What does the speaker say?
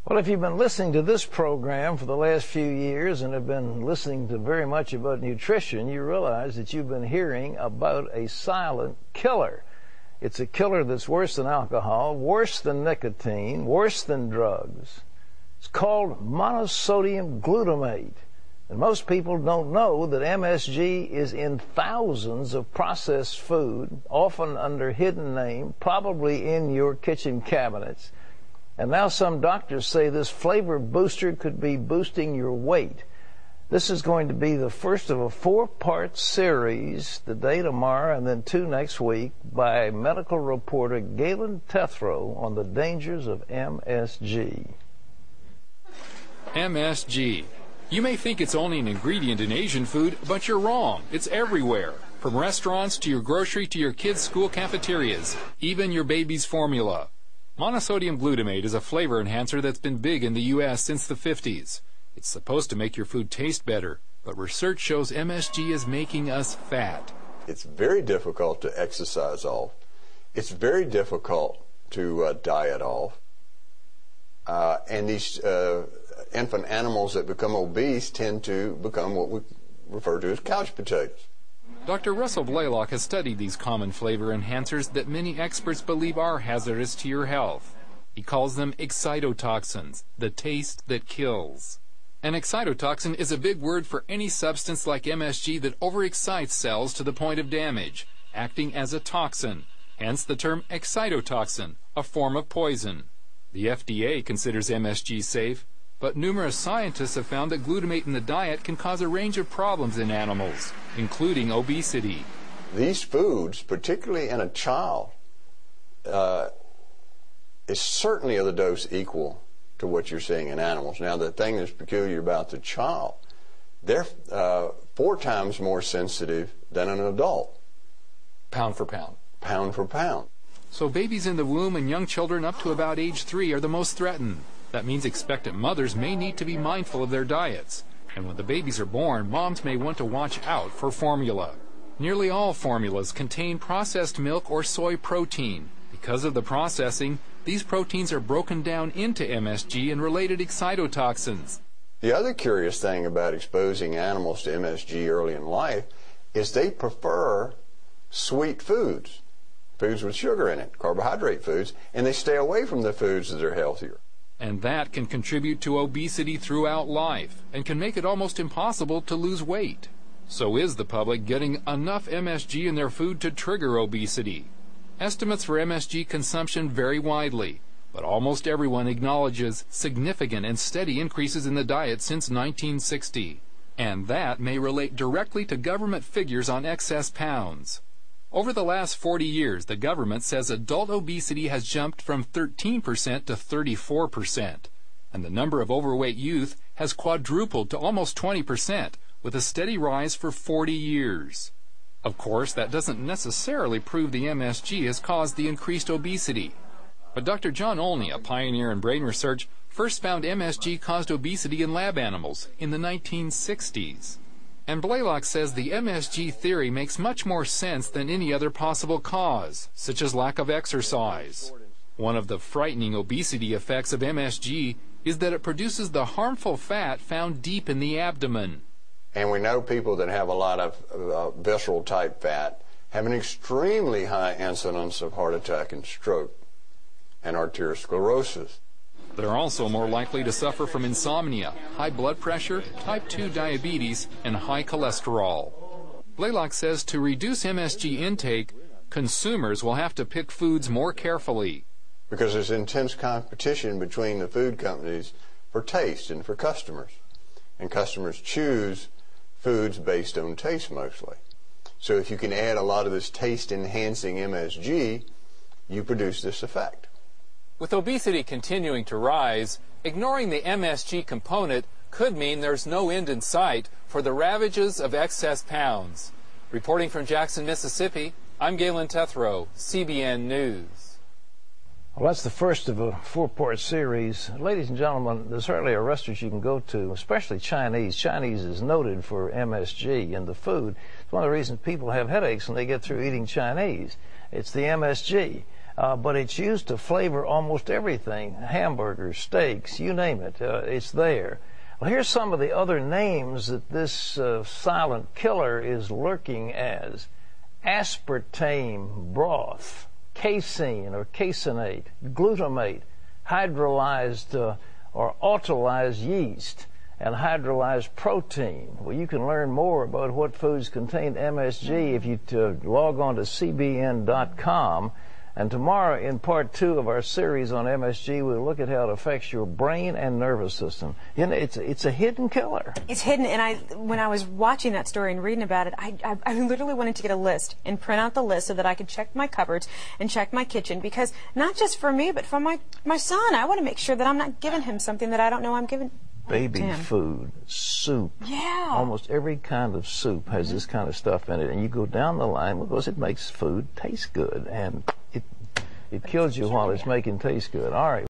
Well, if you've been listening to this program for the last few years and have been listening to very much about nutrition, you realize that you've been hearing about a silent killer. It's a killer that's worse than alcohol, worse than nicotine, worse than drugs. It's called monosodium glutamate. And most people don't know that MSG is in thousands of processed food, often under hidden name, probably in your kitchen cabinets. And now some doctors say this flavor booster could be boosting your weight. This is going to be the first of a 4-part series, today, tomorrow, and then 2 next week, by medical reporter Galen Tethrow on the dangers of MSG. MSG. You may think it's only an ingredient in Asian food, but you're wrong. It's everywhere. From restaurants to your grocery to your kids' school cafeterias, even your baby's formula. Monosodium glutamate is a flavor enhancer that's been big in the U.S. since the 50s. It's supposed to make your food taste better, but research shows MSG is making us fat. It's very difficult to exercise off. It's very difficult to diet off. And these infant animals that become obese tend to become what we refer to as couch potatoes. Dr. Russell Blaylock has studied these common flavor enhancers that many experts believe are hazardous to your health. He calls them excitotoxins, the taste that kills. An excitotoxin is a big word for any substance like MSG that overexcites cells to the point of damage, acting as a toxin, hence the term excitotoxin, a form of poison. The FDA considers MSG safe, but numerous scientists have found that glutamate in the diet can cause a range of problems in animals, including obesity. These foods, particularly in a child, is certainly of the dose equal to what you're seeing in animals. Now, the thing that's peculiar about the child, they're 4 times more sensitive than an adult. Pound for pound. Pound for pound. So babies in the womb and young children up to about age 3 are the most threatened. That means expectant mothers may need to be mindful of their diets. And when the babies are born, moms may want to watch out for formula. Nearly all formulas contain processed milk or soy protein. Because of the processing, these proteins are broken down into MSG and related excitotoxins. The other curious thing about exposing animals to MSG early in life is they prefer sweet foods, foods with sugar in it, carbohydrate foods, and they stay away from the foods that are healthier. And that can contribute to obesity throughout life and can make it almost impossible to lose weight. So is the public getting enough MSG in their food to trigger obesity? Estimates for MSG consumption vary widely, but almost everyone acknowledges significant and steady increases in the diet since 1960. And that may relate directly to government figures on excess pounds. Over the last 40 years, the government says adult obesity has jumped from 13% to 34%, and the number of overweight youth has quadrupled to almost 20%, with a steady rise for 40 years. Of course, that doesn't necessarily prove the MSG has caused the increased obesity. But Dr. John Olney, a pioneer in brain research, first found MSG caused obesity in lab animals in the 1960s. And Blaylock says the MSG theory makes much more sense than any other possible cause, such as lack of exercise. One of the frightening obesity effects of MSG is that it produces the harmful fat found deep in the abdomen. And we know people that have a lot of visceral type fat have an extremely high incidence of heart attack and stroke and arteriosclerosis. They're also more likely to suffer from insomnia, high blood pressure, type 2 diabetes, and high cholesterol. Blaylock says to reduce MSG intake, consumers will have to pick foods more carefully. Because there's intense competition between the food companies for taste and for customers. And customers choose foods based on taste mostly. So if you can add a lot of this taste-enhancing MSG, you produce this effect. With obesity continuing to rise, ignoring the MSG component could mean there's no end in sight for the ravages of excess pounds. Reporting from Jackson, Mississippi, I'm Galen Tethrow, CBN News. Well, that's the first of a 4-part series. Ladies and gentlemen, there's hardly a restaurant you can go to, especially Chinese. Chinese is noted for MSG in the food. It's one of the reasons people have headaches when they get through eating Chinese. It's the MSG. but it's used to flavor almost everything, hamburgers, steaks, you name it, it's there. Well, here's some of the other names that this silent killer is lurking as. Aspartame broth, casein or caseinate, glutamate, hydrolyzed or autolyzed yeast, and hydrolyzed protein. Well, you can learn more about what foods contain MSG if you log on to cbn.com. And tomorrow, in part 2 of our series on MSG, we'll look at how it affects your brain and nervous system. You know, it's a hidden killer. It's hidden, and when I was watching that story and reading about it, I literally wanted to get a list and print out the list so that I could check my cupboards and check my kitchen, because not just for me, but for my son. I want to make sure that I'm not giving him something that I don't know I'm giving. Baby food, soup. Yeah. Almost every kind of soup has this kind of stuff in it, and you go down the line because it makes food taste good, and it kills you while it's making taste good. All right.